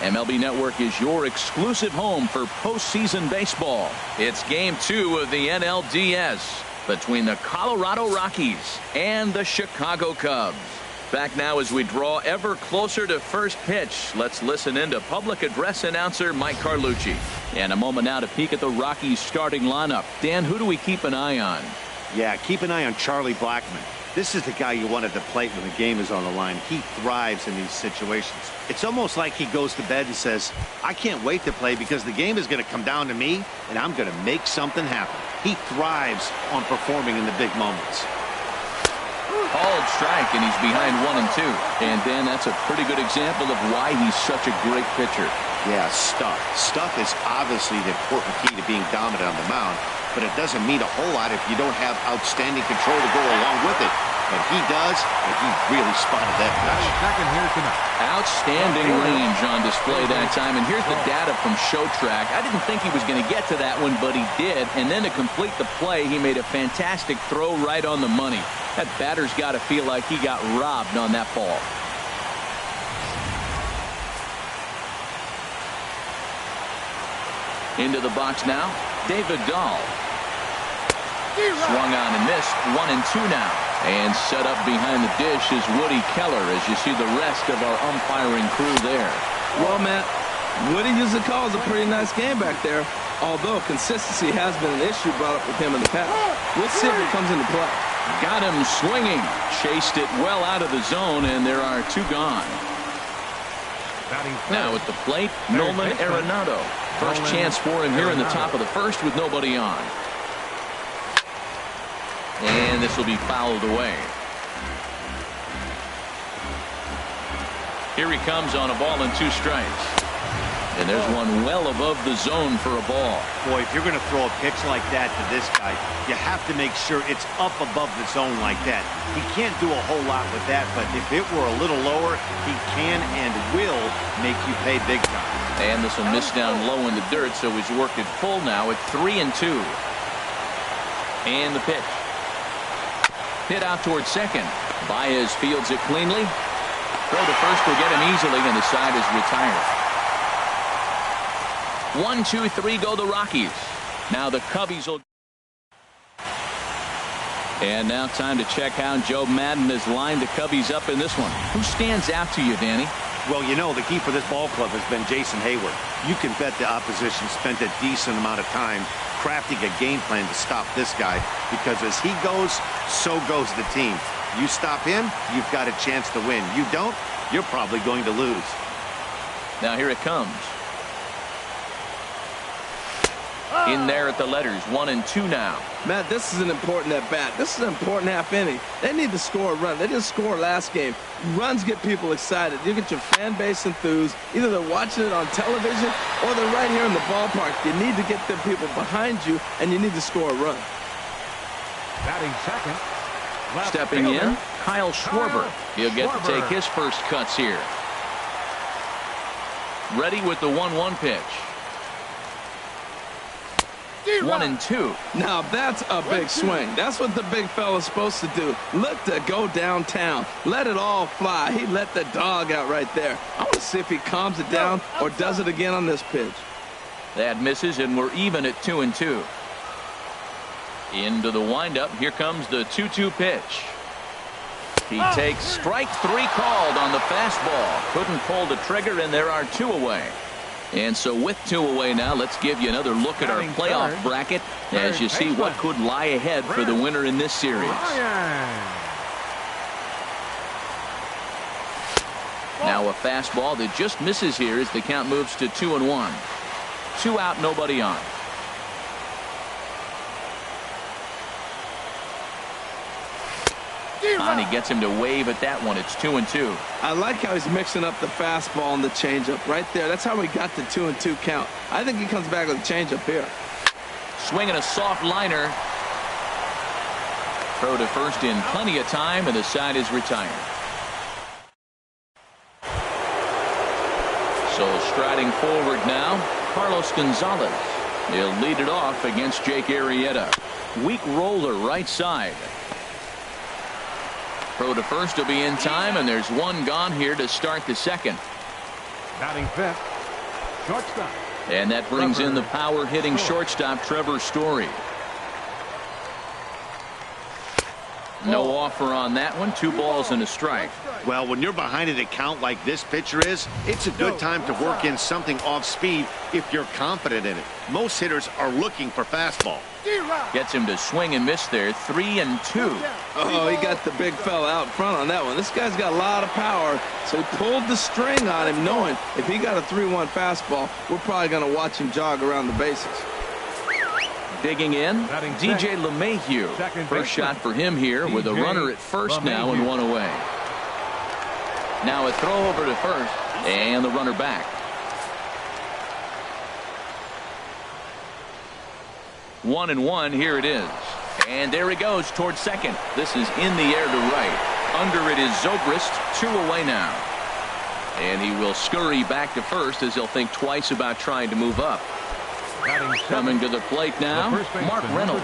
MLB Network is your exclusive home for postseason baseball. It's Game 2 of the NLDS between the Colorado Rockies and the Chicago Cubs. Back now as we draw ever closer to first pitch. Let's listen in to public address announcer Mike Carlucci. And a moment now to peek at the Rockies starting lineup. Dan, who do we keep an eye on? Yeah, keep an eye on Charlie Blackmon. This is the guy you want at the plate when the game is on the line. He thrives in these situations. It's almost like he goes to bed and says, I can't wait to play because the game is going to come down to me and I'm going to make something happen. He thrives on performing in the big moments. Called strike, and he's behind 1 and 2. And Dan, that's a pretty good example of why he's such a great pitcher. Yeah, stuff. Stuff is obviously the important key to being dominant on the mound, but it doesn't mean a whole lot if you don't have outstanding control to go along with it. And he does, and he really spotted that pitch. Second here tonight. Outstanding range on display that time. And here's the data from ShowTrack. I didn't think he was going to get to that one, but he did. And then to complete the play, he made a fantastic throw right on the money. That batter's got to feel like he got robbed on that ball. Into the box now, David Dahl. Swung on and missed. 1 and 2 now. And set up behind the dish is Woody Keller as you see the rest of our umpiring crew there. Well, Matt, Woody usually calls a pretty nice game back there, although consistency has been an issue brought up with him in the past. We'll see if it comes into play. Got him swinging. Chased it well out of the zone, and there are 2 gone. Now at the plate, Nolan Arenado. First chance for him here in the top of the first with nobody on. And this will be fouled away. Here he comes on a ball and 2 strikes. And there's one well above the zone for a ball. Boy, if you're going to throw a pitch like that to this guy, you have to make sure it's up above the zone like that. He can't do a whole lot with that, but if it were a little lower, he can and will make you pay big time. And this will miss down low in the dirt, so he's worked it full now at 3 and 2. And the pitch. Hit out towards second. Baez fields it cleanly. Throw to first will get him easily, and the side is retired. 1, 2, 3 go the Rockies. Now the Cubbies will. And now time to check how Joe Madden has lined the Cubbies up in this one. Who stands out to you, Danny? Well, you know, the key for this ball club has been Jason Hayward. You can bet the opposition spent a decent amount of time crafting a game plan to stop this guy, because as he goes, so goes the team. You stop him, you've got a chance to win. You don't, you're probably going to lose. Now here it comes. In there at the letters, 1 and 2 now. Matt, this is an important at-bat. This is an important half inning. They need to score a run. They didn't score last game. Runs get people excited. You get your fan base enthused. Either they're watching it on television or they're right here in the ballpark. You need to get the people behind you, and you need to score a run. Batting second. Stepping in, Kyle Schwarber. He'll get to take his first cuts here. Ready with the 1-1 pitch. 1 and 2. Now that's a big swing. That's what the big fella's supposed to do. Look to go downtown. Let it all fly. He let the dog out right there. I want to see if he calms it down or does it again on this pitch. That misses, and we're even at 2 and 2. Into the windup. Here comes the 2-2 pitch. He takes strike 3 called on the fastball. Couldn't pull the trigger, and there are 2 away. And so with 2 away now, let's give you another look at our playoff bracket as you see what could lie ahead for the winner in this series. Now a fastball that just misses here as the count moves to 2 and 1. 2 out, nobody on. Bonnie gets him to wave at that one. It's 2 and 2. I like how he's mixing up the fastball and the changeup right there. That's how we got the 2 and 2 count. I think he comes back with a changeup here. Swinging a soft liner. Throw to first in plenty of time, and the side is retired. So striding forward now, Carlos Gonzalez. He'll lead it off against Jake Arrieta. Weak roller right side. Throw to first will be in time, and there's 1 gone here to start the second. Batting fifth. Shortstop. And that brings in the power-hitting shortstop, Trevor Story. No offer on that one. 2 balls and a strike. Well, when you're behind an account like this pitcher is, it's a good time to work in something off speed if you're confident in it. Most hitters are looking for fastball. Gets him to swing and miss there. 3-2. Oh, he got the big fella out front on that one. This guy's got a lot of power, so he pulled the string on him, knowing if he got a 3-1 fastball, we're probably going to watch him jog around the bases. Digging in, DJ LeMahieu. First shot for him here with a runner at first now and 1 away. Now a throw over to first and the runner back. 1-1, here it is. And there he goes towards second. This is in the air to right. Under it is Zobrist, 2 away now. And he will scurry back to first as he'll think twice about trying to move up. Coming to the plate now, Mark Reynolds.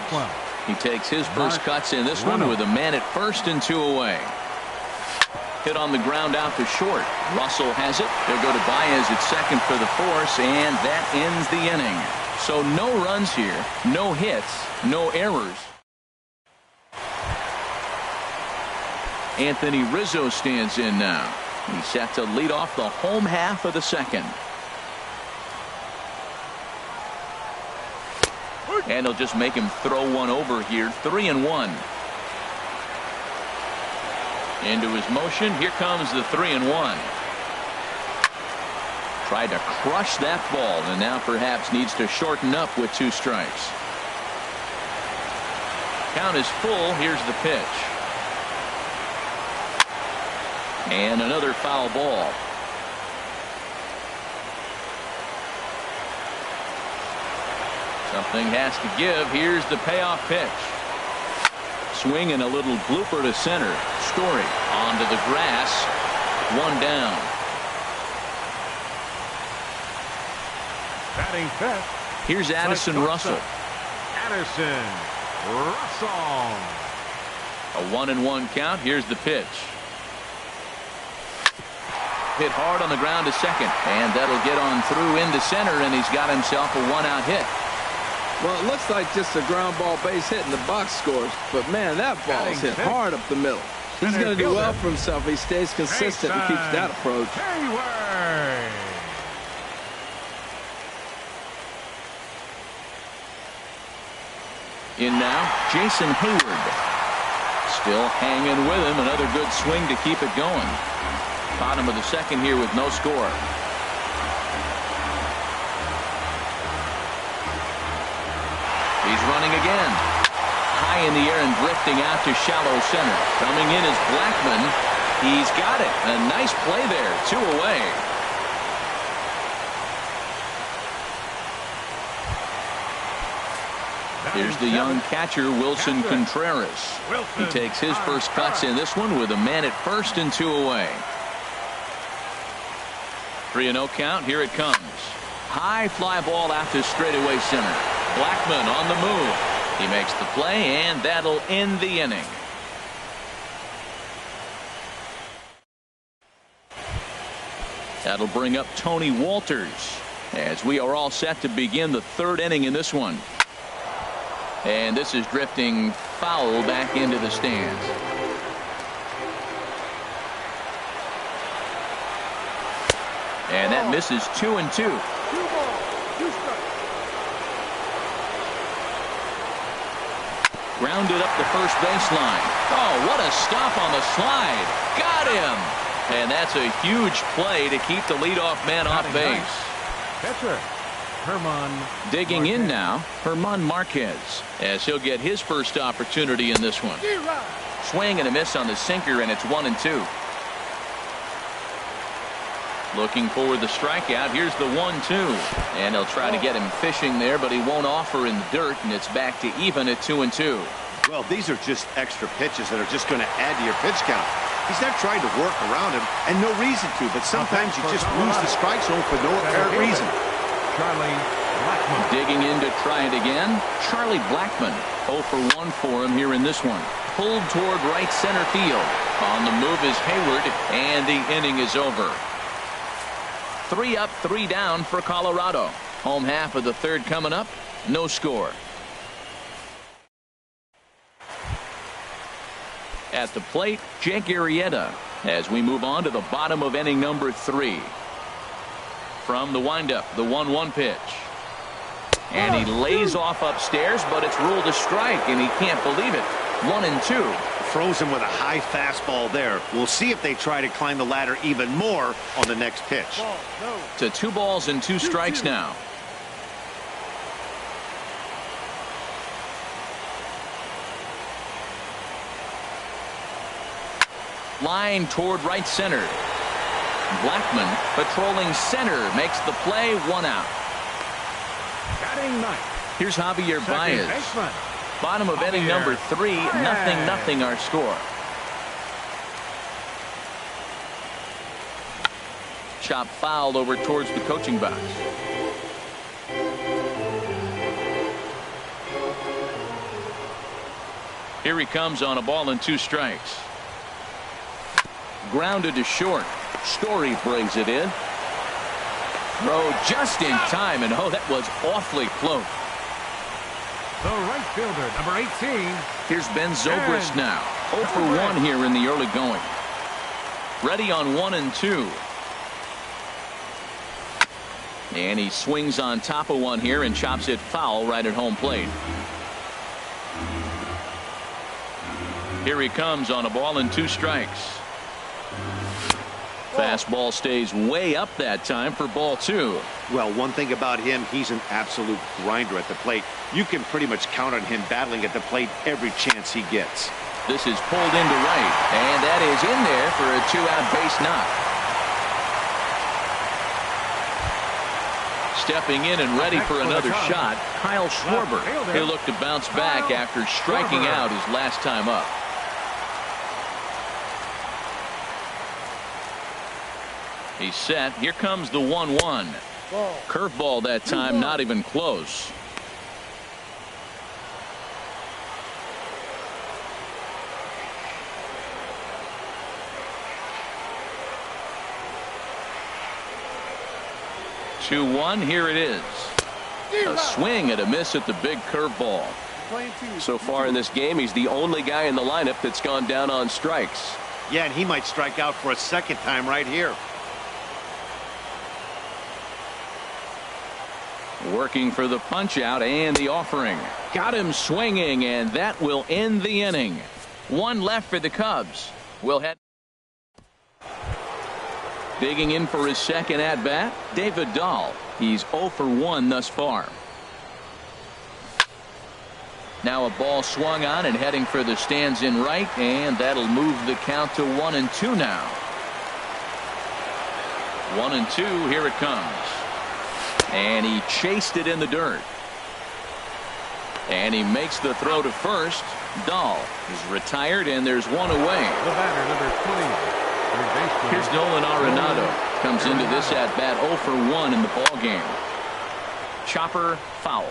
He takes his first cuts in this one with a man at first and 2 away. Hit on the ground out to short. Russell has it. They'll go to Baez at second for the force, and that ends the inning. So no runs here, no hits, no errors. Anthony Rizzo stands in now. He's set to lead off the home half of the second. And they'll just make him throw one over here. 3-1. Into his motion. Here comes the 3-1. Tried to crush that ball and now perhaps needs to shorten up with 2 strikes. Count is full. Here's the pitch. And another foul ball. Something has to give. Here's the payoff pitch. Swing and a little blooper to center. Story onto the grass. 1 down. Batting fifth. Here's Addison Russell. Addison Russell. A 1-1 count. Here's the pitch. Hit hard on the ground to second. And that'll get on through into center, and he's got himself a 1-out hit. Well, it looks like just a ground ball base hit in the box scores, but man, that ball is hit hard up the middle. He's going to do well for himself. He stays consistent and keeps that approach. In now, Jason Hayward. Still hanging with him. Another good swing to keep it going. Bottom of the second here with no score. He's running again. High in the air and drifting out to shallow center. Coming in is Blackmon. He's got it. A nice play there. 2 away. Here's the young catcher, Wilson Contreras. He takes his first cuts in this one with a man at first and 2 away. 3-0 count. Here it comes. High fly ball out to straightaway center. Blackmon on the move. He makes the play, and that'll end the inning. That'll bring up Tony Walters as we are all set to begin the 3rd inning in this one. And this is drifting foul back into the stands. And that misses 2-2. Grounded up the first baseline. Oh, what a stop on the slide. Got him. And that's a huge play to keep the leadoff man off base. Catcher, Herman. Digging in now, Herman Marquez, as he'll get his first opportunity in this one. Swing and a miss on the sinker, and it's 1-2. Looking for the strikeout. Here's the 1-2. And they'll try to get him fishing there, but he won't offer in the dirt, and it's back to even at 2-2. Well, these are just extra pitches that are just going to add to your pitch count. He's not trying to work around him, and no reason to, but sometimes you just lose the strike zone for no apparent reason. Charlie Blackmon. Digging in to try it again. Charlie Blackmon. 0 for 1 for him here in this one. Pulled toward right center field. On the move is Hayward, and the inning is over. 3 up, 3 down for Colorado. Home half of the third coming up. No score. At the plate, Jake Arrieta, as we move on to the bottom of inning number 3. From the windup, the 1-1 pitch. And he lays off upstairs, but it's ruled a strike, and he can't believe it. 1-2. Throws him with a high fastball there. We'll see if they try to climb the ladder even more on the next pitch. To 2 balls and 2 strikes now. Line toward right center. Blackman patrolling center makes the play. 1 out. Batting ninth. Here's Javier Second Baez. baseman. Bottom of inning number 3. Baez. 0-0 our score. Chop foul over towards the coaching box. Here he comes on a ball and 2 strikes. Grounded to short. Story brings it in. Throw just in time, and oh, that was awfully close. The right fielder, number 18. Here's Ben Zobrist now. 0 for 1 here in the early going. Ready on 1-2. And he swings on top of one here and chops it foul right at home plate. Here he comes on a ball and 2 strikes. Fastball stays way up that time for ball 2. Well, one thing about him, he's an absolute grinder at the plate. You can pretty much count on him battling at the plate every chance he gets. This is pulled into right, and that is in there for a 2-out base knock. Stepping in and ready for another shot, Kyle Schwarber. He'll look to bounce back after striking out his last time up. He's set. Here comes the 1-1. Curveball that time, not even close. Two-one. Here it is. A swing and a miss at the big curveball. So far in this game, he's the only guy in the lineup that's gone down on strikes. Yeah, and he might strike out for a second time right here. Working for the punch out and the offering. Got him swinging, and that will end the inning. 1 left for the Cubs. We'll head. Digging in for his second at bat, David Dahl. He's 0 for 1 thus far. Now a ball swung on and heading for the stands in right, and that'll move the count to 1-2 now. 1-2. Here it comes. And he chased it in the dirt. And he makes the throw to first. Dahl is retired, and there's 1 away. The batter, number 20. Here's Nolan Arenado. Comes into this at-bat 0 for 1 in the ballgame. Chopper foul.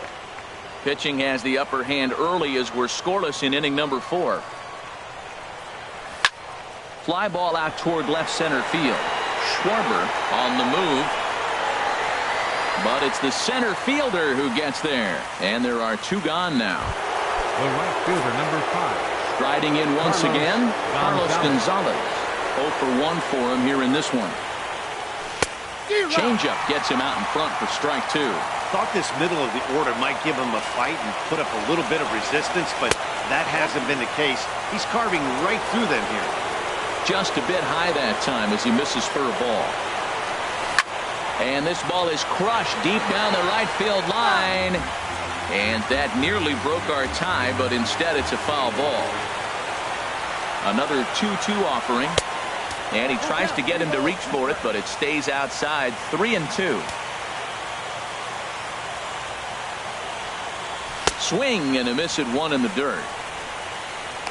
Pitching has the upper hand early as we're scoreless in inning number 4. Fly ball out toward left center field. Schwarber on the move. But it's the center fielder who gets there. And there are 2 gone now. The right fielder, number 5. Striding in once again, Carlos Gonzalez. 0 for 1 for him here in this one. Changeup gets him out in front for strike 2. Thought this middle of the order might give him a fight and put up a little bit of resistance, but that hasn't been the case. He's carving right through them here. Just a bit high that time as he misses for a ball. And this ball is crushed deep down the right field line. And that nearly broke our tie, but instead it's a foul ball. Another 2-2 offering. And he tries to get him to reach for it, but it stays outside. 3-2. Swing and a miss at 1 in the dirt.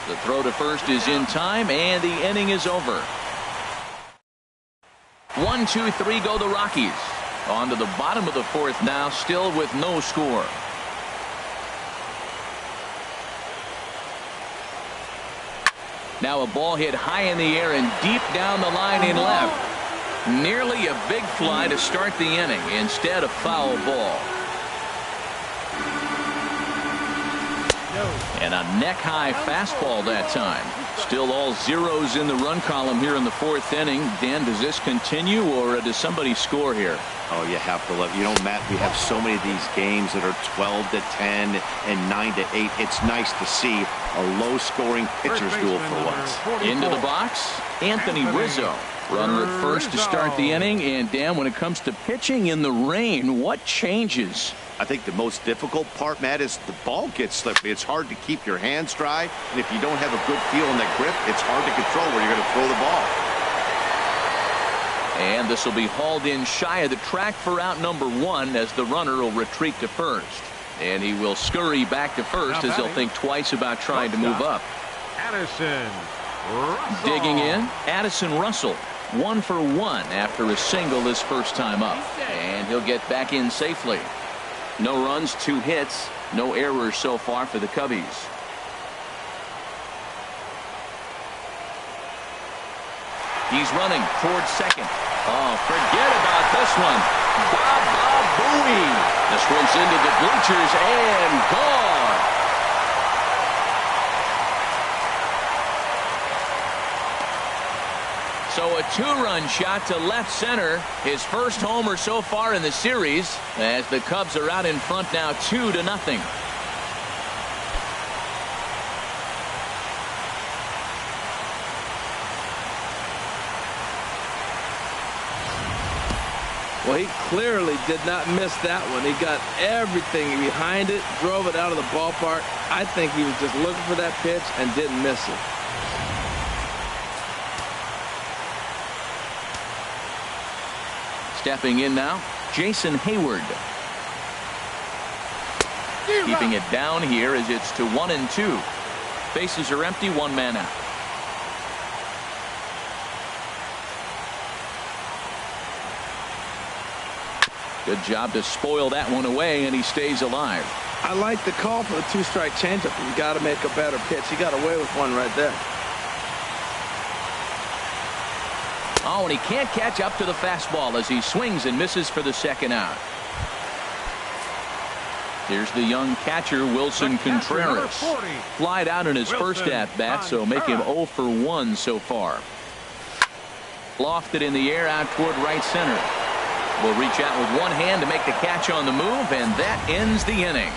The throw to first is in time, and the inning is over. 1, 2, 3 go the Rockies. On to the bottom of the 4th now, still with no score. Now a ball hit high in the air and deep down the line in left. Nearly a big fly to start the inning. Instead, a foul ball. And a neck-high fastball that time. Still all zeros in the run column here in the fourth inning. Dan, does this continue, or does somebody score here? Oh, you have to love. You know, Matt, we have so many of these games that are 12-10 and 9-8. It's nice to see a low-scoring pitcher's duel for once. Into the box, Anthony Rizzo. Runner at first to start the inning. And, Dan, when it comes to pitching in the rain, what changes? I think the most difficult part, Matt, is the ball gets slippery. It's hard to keep your hands dry, and if you don't have a good feel in that grip, it's hard to control where you're going to throw the ball. And this will be hauled in shy of the track for out number 1 as the runner will retreat to first. And he will scurry back to first as he'll think twice about trying to move up. Addison Russell. Digging in, Addison Russell. 1 for 1 after a single his first time up. And he'll get back in safely. No runs, 2 hits, no errors so far for the Cubbies. He's running towards second. Oh, forget about this one. Baba Booey. This one's into the bleachers and gone. So a 2-run shot to left center. His first homer so far in the series as the Cubs are out in front now 2-0. Well, he clearly did not miss that one. He got everything behind it, drove it out of the ballpark. I think he was just looking for that pitch and didn't miss it. Stepping in now, Jason Hayward. Keeping it down here as it's to 1-2. Bases are empty, 1 man out. Good job to spoil that one away, and he stays alive. I like the call for the 2-strike changeup. You got to make a better pitch. He got away with one right there. Oh, and he can't catch up to the fastball as he swings and misses for the second out. Here's the young catcher, Wilson Contreras. Flied out in his first at-bat, so make him 0 for 1 so far. Lofted in the air out toward right center. Will reach out with one hand to make the catch on the move, and that ends the inning.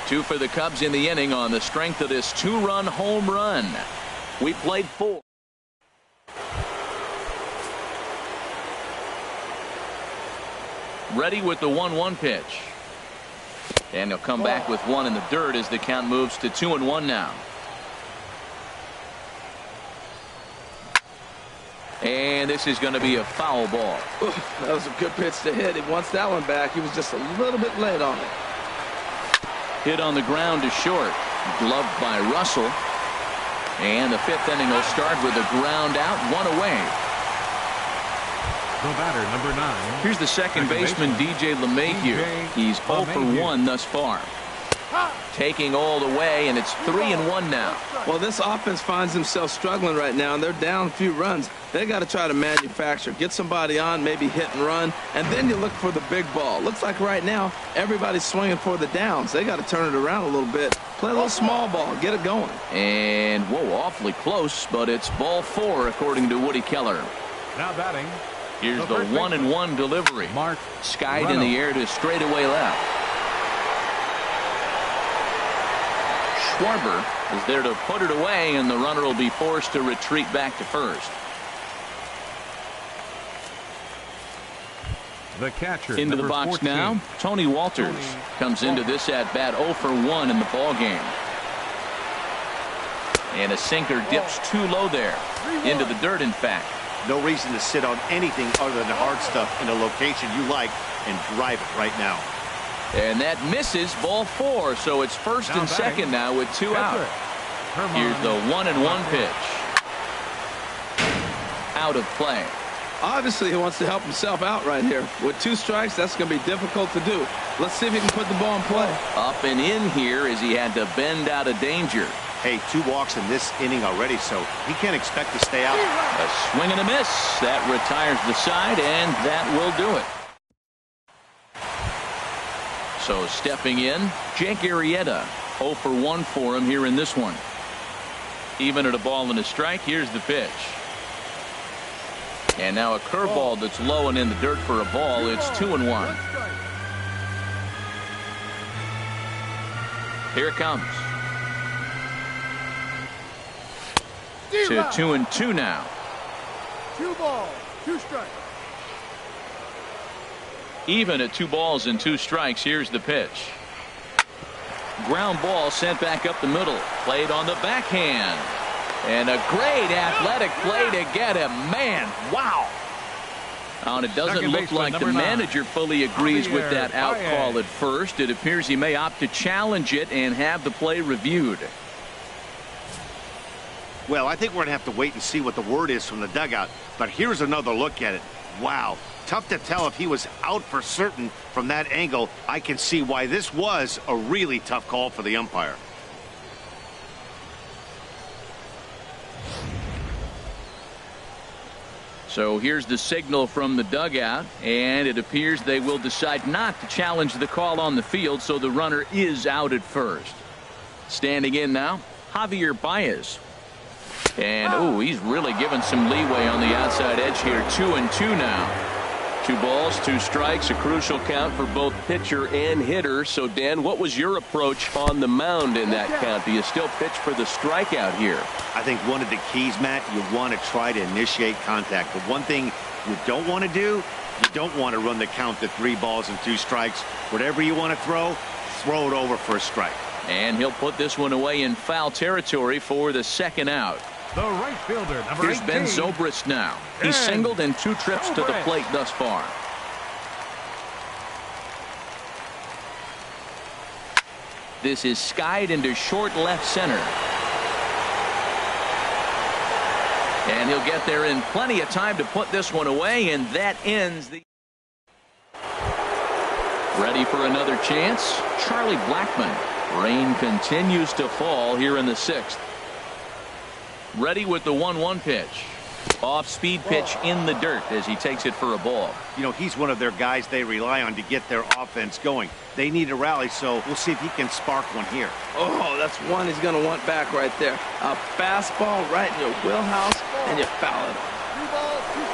2 for the Cubs in the inning on the strength of this 2-run home run. We played 4. Ready with the 1-1 pitch. And he'll come back with 1 in the dirt as the count moves to 2-1 now. And this is going to be a foul ball. That was a good pitch to hit. He wants that one back. He was just a little bit late on it. Hit on the ground to short. Gloved by Russell. And the 5th inning will start with a ground out, 1 away. The batter, number 9. Here's the second baseman, DJ LeMahieu. He's 0 for 1 thus far. Taking all the way, and it's 3-1 now. Well, this offense finds themselves struggling right now, and they're down a few runs. They got to try to manufacture, get somebody on, maybe hit and run, and then you look for the big ball. Looks like right now everybody's swinging for the downs. They got to turn it around a little bit, play a little small ball, get it going. And whoa, awfully close, but it's ball 4 according to Woody Keller. Now batting. Here's the 1-1 delivery. Mark skied in the air to straightaway left. Schwarber is there to put it away, and the runner will be forced to retreat back to first. The catcher, into the box 14. now. Tony Walters comes into this at bat 0 for 1 in the ball game. And a sinker dips too low there. Into the dirt, in fact. No reason to sit on anything other than the hard stuff in a location you like and drive it right now. And that misses, ball 4. So it's first and second now with 2 out. Here's the 1-1 pitch. Out of play. Obviously, he wants to help himself out right here. With 2 strikes, that's going to be difficult to do. Let's see if he can put the ball in play. Up and in here as he had to bend out of danger. Hey, 2 walks in this inning already, so he can't expect to stay out. A swing and a miss. That retires the side, and that will do it. So stepping in, Jake Arrieta. 0 for 1 for him here in this one. Even at a ball and a strike, here's the pitch. And now a curveball that's low and in the dirt for a ball. It's 2-1. Here it comes. To 2-2 now. 2 balls, 2 strikes. Even at 2 balls and 2 strikes. Here's the pitch. Ground ball sent back up the middle. Played on the backhand. And a great athletic play to get him. Man, wow. And it doesn't look like the manager fully agrees with that out call at first. It appears he may opt to challenge it and have the play reviewed. Well, I think we're going to have to wait and see what the word is from the dugout. But here's another look at it. Wow. Tough to tell if he was out for certain from that angle. I can see why this was a really tough call for the umpire. So here's the signal from the dugout, and it appears they will decide not to challenge the call on the field, so the runner is out at first. Standing in now, Javier Baez. And, oh, he's really given some leeway on the outside edge here. 2-2 now. 2 balls, 2 strikes, a crucial count for both pitcher and hitter. So, Dan, what was your approach on the mound in that count? Do you still pitch for the strikeout here? I think one of the keys, Matt, you want to try to initiate contact. But one thing you don't want to do, you don't want to run the count to 3 balls and 2 strikes. Whatever you want to throw it over for a strike. And he'll put this one away in foul territory for the second out. The right fielder, number 18. Here's Ben Zobrist now. He's singled in 2 trips to the plate thus far. This is skied into short left center. And he'll get there in plenty of time to put this one away, and that ends the... Ready for another chance? Charlie Blackmon. Rain continues to fall here in the 6th. Ready with the 1-1 pitch. Off-speed pitch in the dirt as he takes it for a ball. You know, he's one of their guys they rely on to get their offense going. They need a rally, so we'll see if he can spark one here. Oh, that's one he's going to want back right there. A fastball right in your wheelhouse, and you foul it.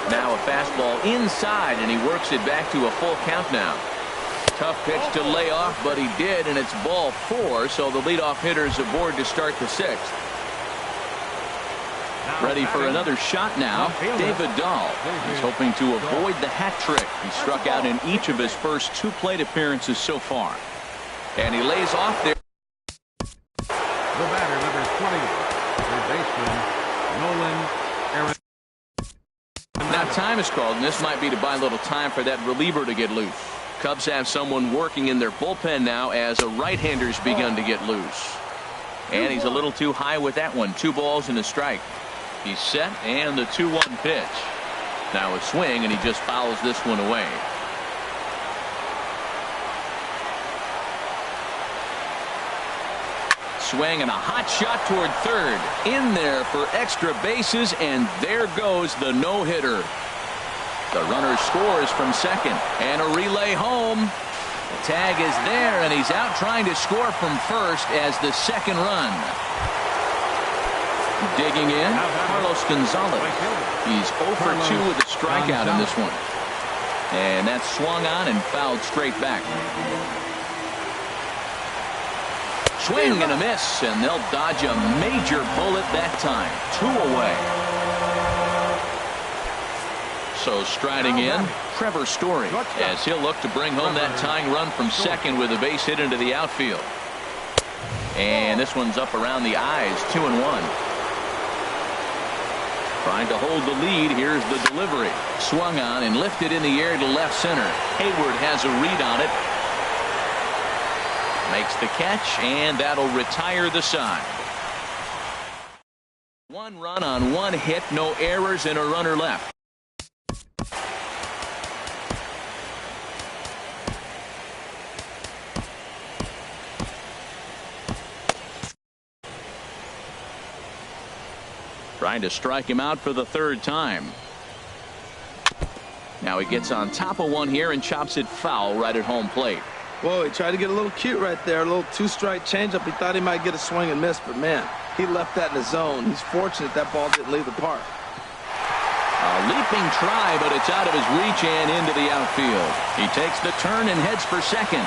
Now a fastball inside, and he works it back to a full count now. Tough pitch to lay off, but he did, and it's ball 4, so the leadoff hitter is aboard to start the 6th. Ready for another shot now, David Dahl. He's hoping to avoid the hat trick. He struck out in each of his first 2 plate appearances so far. And he lays off there. The batter, number 20, third baseman, Nolan. Now time is called, and this might be to buy a little time for that reliever to get loose. Cubs have someone working in their bullpen now as a right-hander's begun to get loose. And he's a little too high with that one. 2 balls and a strike. He's set, and the 2-1 pitch. Now a swing, and he just fouls this one away. Swing and a hot shot toward third. In there for extra bases, and there goes the no-hitter. The runner scores from second, and a relay home. The tag is there, and he's out trying to score from first as the second run. Digging in, Carlos Gonzalez. He's 0 for 2 with a strikeout in this one. And that's swung on and fouled straight back. Swing and a miss, and they'll dodge a major bullet that time. 2 away. So striding in, Trevor Story, as he'll look to bring home that tying run from second with a base hit into the outfield. And this one's up around the eyes, 2-1. Trying to hold the lead. Here's the delivery. Swung on and lifted in the air to left center. Hayward has a read on it. Makes the catch, and that'll retire the side. 1 run on 1 hit, no errors, and a runner left. Trying to strike him out for the third time. Now he gets on top of one here and chops it foul right at home plate. Whoa, he tried to get a little cute right there. A little two-strike changeup. He thought he might get a swing and miss, but man, he left that in the zone. He's fortunate that ball didn't leave the park. A leaping try, but it's out of his reach and into the outfield. He takes the turn and heads for second.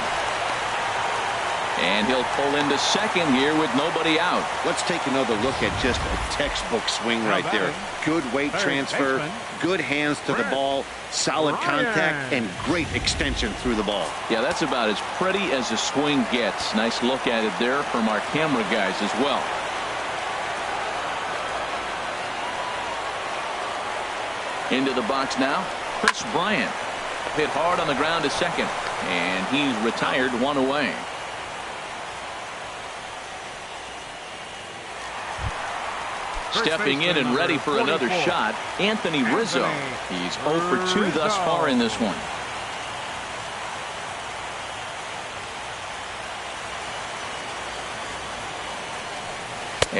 And he'll pull into second here with nobody out. Let's take another look at just a textbook swing right there. Good weight transfer, good hands to the ball, solid contact, and great extension through the ball. Yeah, that's about as pretty as a swing gets. Nice look at it there from our camera guys as well. Into the box now, Chris Bryant. Hit hard on the ground to second, and he's retired one away. Stepping in and ready for another shot, Anthony Rizzo. He's 0 for 2 thus far in this one.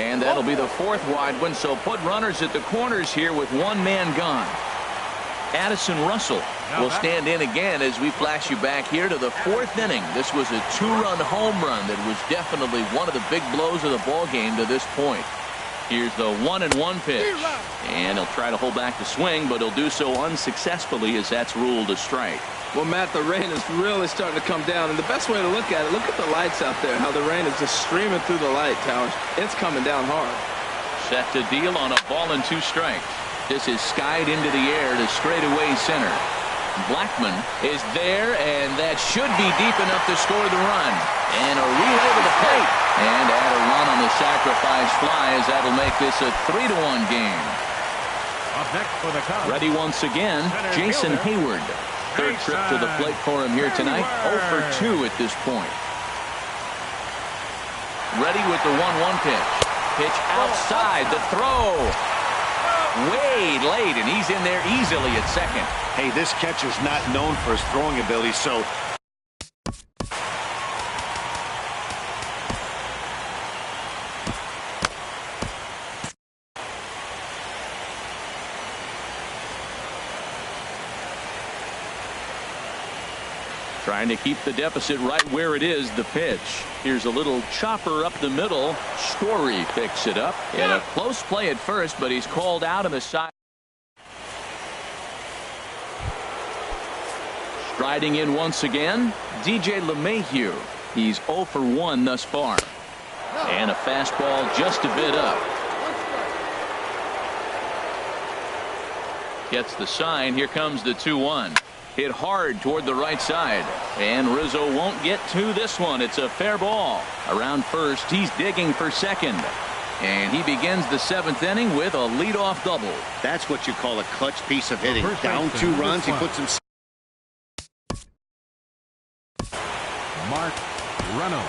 And that'll be the fourth wide one, so put runners at the corners here with one man gone. Addison Russell will stand in again as we flash you back here to the fourth inning. This was a two-run home run that was definitely one of the big blows of the ball game to this point. Here's the 1-1 pitch, and he'll try to hold back the swing, but he'll do so unsuccessfully as that's ruled a strike. Well, Matt, the rain is really starting to come down, and the best way to look at it, look at the lights out there, how the rain is just streaming through the light towers. It's coming down hard. Set to deal on a ball and 2 strikes. This is skied into the air to straightaway center. Blackman is there, and that should be deep enough to score the run. And a relay to the plate. And add a run on the sacrifice fly, as that'll make this a 3-1 game. Up next for the Cubs, Ready once again, Jason Hayward. Third trip to the plate for him here tonight. 0 for 2 at this point. Ready with the 1-1 pitch. Pitch outside, the throw. Way late, and he's in there easily at second. Hey, this catcher's not known for his throwing ability, so trying to keep the deficit right where it is. The pitch. Here's a little chopper up the middle. Story picks it up. And a close play at first, but he's called out on the side. Striding in once again, DJ LeMahieu. He's 0 for 1 thus far. And a fastball just a bit up. Gets the sign. Here comes the 2-1. Hit hard toward the right side, and Rizzo won't get to this one. It's a fair ball. Around first, he's digging for second, and he begins the 7th inning with a leadoff double. that's what you call a clutch piece of hitting. Down 2 runs, he puts him. Mark Runnell.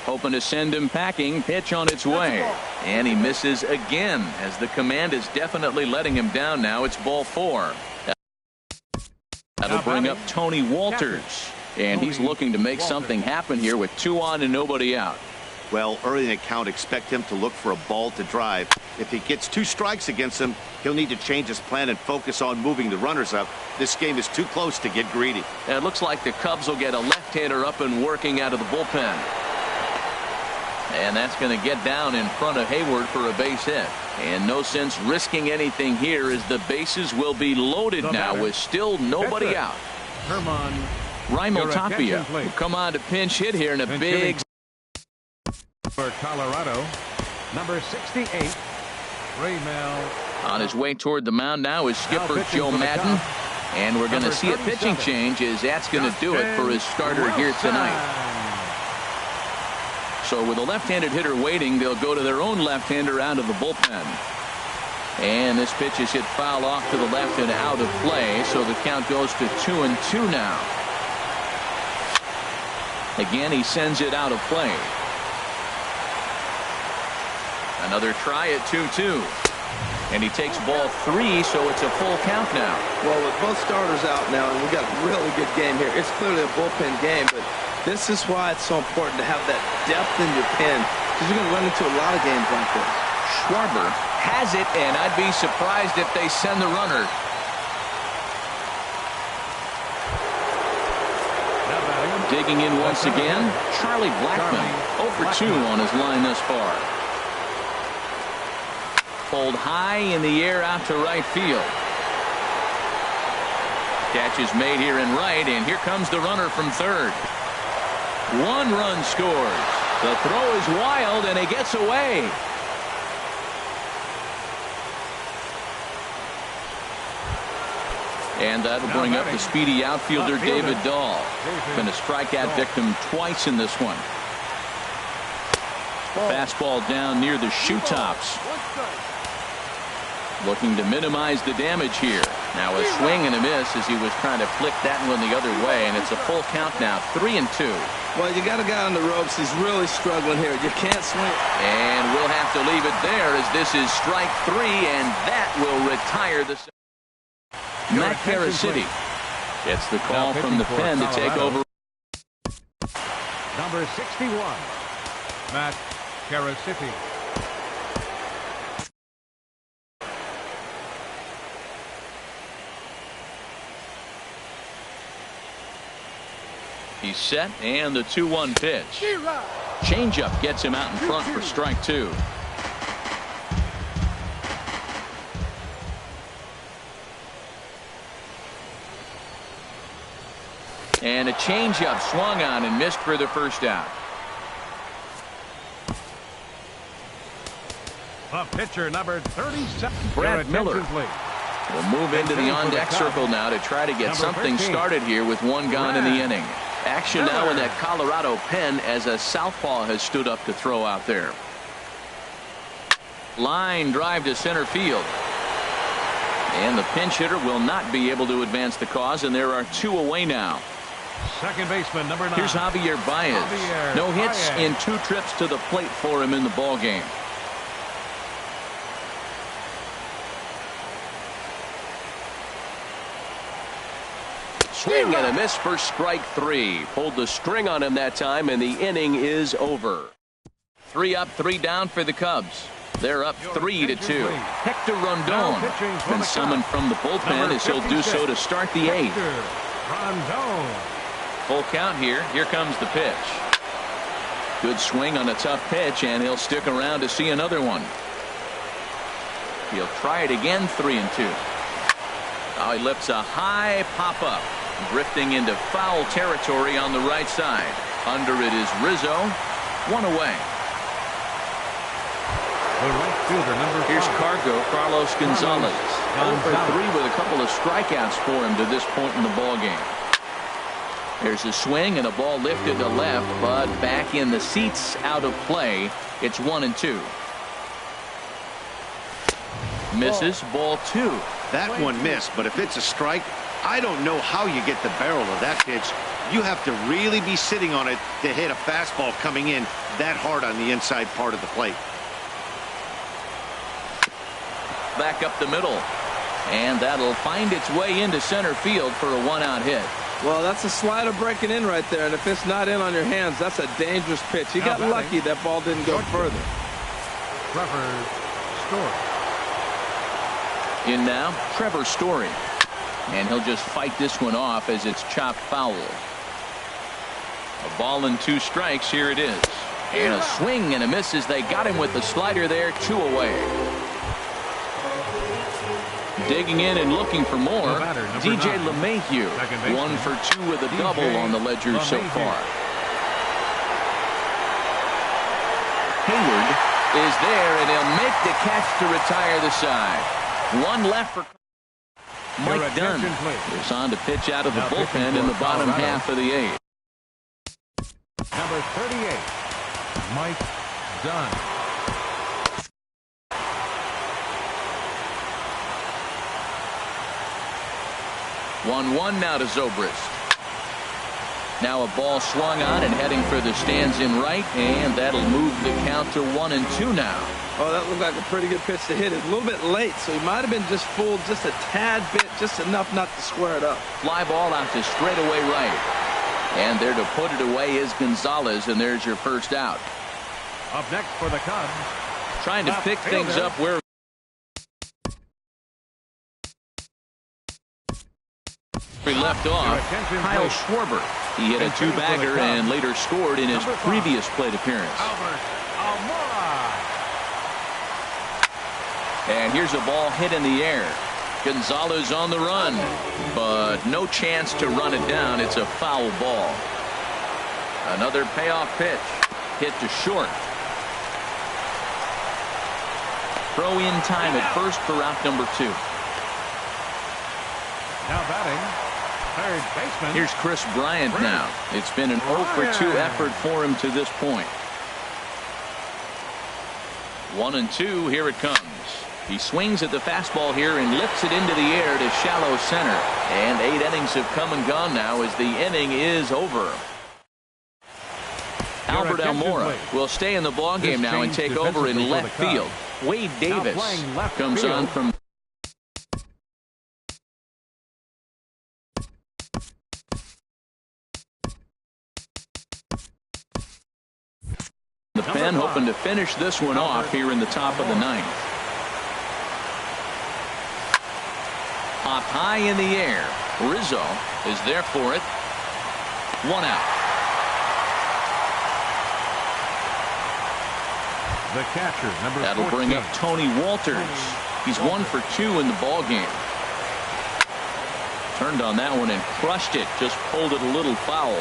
Hoping to send him packing. Pitch on its way, and he misses again, as the command is definitely letting him down now. It's ball 4. That'll bring up Tony Walters, and he's looking to make something happen here with 2 on and nobody out. Well, early in the count, expect him to look for a ball to drive. If he gets 2 strikes against him, he'll need to change his plan and focus on moving the runners up. This game is too close to get greedy. And it looks like the Cubs will get a left-hander up and working out of the bullpen. And that's going to get down in front of Hayward for a base hit. And no sense risking anything here, as the bases will be loaded now with still nobody out. Herman Raimel Tapia will come on to pinch hit here in a big. For Colorado, number 68, Raimel. On his way toward the mound now is skipper Joe Madden. And we're going to see a pitching change, as that's going to do it for his starter here tonight. So with a left-handed hitter waiting, they'll go to their own left-hander out of the bullpen. And this pitch is hit foul off to the left and out of play, so the count goes to 2-2 now. Again, he sends it out of play. Another try at 2-2. And he takes ball 3, so it's a full count now. Well, with both starters out now, and we got a really good game here. It's clearly a bullpen game, but This is why it's so important to have that depth in your pen, because you're going to run into a lot of games like this. Schwarber has it, and I'd be surprised if they send the runner. Digging in once again, Charlie Blackmon, 0 for 2 on his line thus far. Pulled high in the air out to right field. Catch is made here in right, and here comes the runner from third. 1 run scores. The throw is wild, and it gets away. And that'll bring up the speedy outfielder David Dahl. Been a strikeout victim twice in this one. Fastball down near the shoe tops. Looking to minimize the damage here. Now a swing and a miss as he was trying to flick that one the other way, and it's a full count now, 3-2. Well, you got a guy on the ropes. He's really struggling here. You can't swing. And we'll have to leave it there as this is strike 3, and that will retire the. Matt Carasiti gets the call from the pen to take over. Number 61, Matt Carasiti. He's set, and the 2-1 pitch. Changeup gets him out in front for strike 2. And a changeup swung on and missed for the first out. The pitcher, number 37, Brad Miller will move into the on-deck circle now to try to get something started here with 1 gone in the inning. Action now in that Colorado pen as a southpaw has stood up to throw out there. Line drive to center field. And the pinch hitter will not be able to advance the cause, and there are 2 away now. Second baseman, number 9. Here's Javier Baez. No hits in 2 trips to the plate for him in the ball game. Swing and a miss for strike 3. Pulled the string on him that time, and the inning is over. 3 up, 3 down for the Cubs. They're up 3-2. Hector Rondon been summoned from the bullpen as he'll do so to start the 8th. Full count here. Here comes the pitch. Good swing on a tough pitch, and he'll stick around to see another one. He'll try it again, 3-2. Now he lifts a high pop-up, drifting into foul territory on the right side. Under it is Rizzo. 1 away. Here's Carlos Gonzalez. 0 for 3 with a couple of strikeouts for him to this point in the ball game. There's a swing and a ball lifted to left, but back in the seats, out of play. It's 1-2. Misses, ball 2. That one missed, but if it's a strike, I don't know how you get the barrel of that pitch. You have to really be sitting on it to hit a fastball coming in that hard on the inside part of the plate. Back up the middle, and that'll find its way into center field for a 1-out hit. Well, that's a slider breaking in right there, and if it's not in on your hands, that's a dangerous pitch. He got lucky that ball didn't go further. Trevor Story. In now, Trevor Story. And he'll just fight this one off as it's chopped foul. A ball and 2 strikes. Here it is. And a swing and a miss as they got him with the slider there. 2 away. Digging in and looking for more. DJ LeMahieu. 1 for 2 with a double on the ledger so far. Hayward is there, and he'll make the catch to retire the side. 1 left for Mike Dunn. Is on to pitch out of the bullpen in the bottom half of the 8th. Number 38, Mike Dunn. 1-1 now to Zobrist. Now a ball swung on and heading for the stands in right, and that'll move the count to 1-2 now. Oh, that looked like a pretty good pitch to hit it. A little bit late, so he might have been just fooled just a tad bit, just enough not to square it up. Fly ball out to straightaway right. And there to put it away is Gonzalez, and there's your first out. Up next for the Cubs. Trying to pick things up where we left off. Kyle Schwarber. He hit a two-bagger and later scored in his previous plate appearance. And here's a ball hit in the air. Gonzalez on the run, but no chance to run it down. It's a foul ball. Another payoff pitch. Hit to short. Throw in time at first for out number 2. Now batting, third baseman. Here's Chris Bryant now. It's been an 0 for 2 effort for him to this point. 1-2. Here it comes. He swings at the fastball here and lifts it into the air to shallow center. And 8 innings have come and gone now as the inning is over. Albert Almora will stay in the ballgame now and take over in left field. Wade Davis comes on from the pen, hoping to finish this one off here in the top of the 9th. Up high in the air. Rizzo is there for it. 1 out. The catcher, number 14. That'll bring up Tony Walters. He's 1 for 2 in the ball game. Turned on that one and crushed it. Just pulled it a little foul.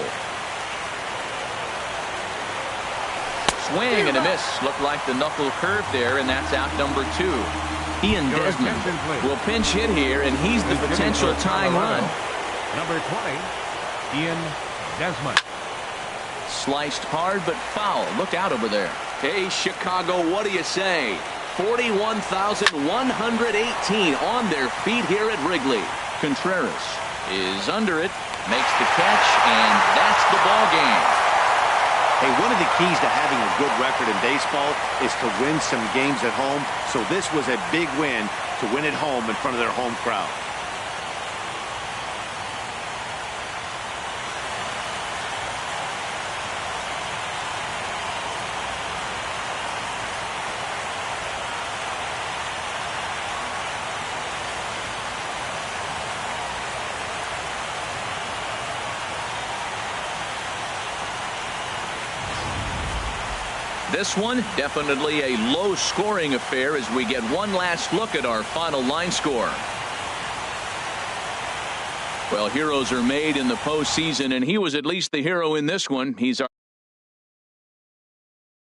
Swing and a miss. Looked like the knuckle curve there, and that's out number 2. Ian Desmond will pinch hit here, and he's the potential tying run. Number 20, Ian Desmond. Sliced hard but foul. Look out over there. Hey, Chicago, what do you say? 41,118 on their feet here at Wrigley. Contreras is under it, makes the catch, and that's the ball game. Hey, one of the keys to having a good record in baseball is to win some games at home. So this was a big win to win at home in front of their home crowd. This one, definitely a low-scoring affair as we get one last look at our final line score. Well, heroes are made in the postseason, and he was at least the hero in this one. He's our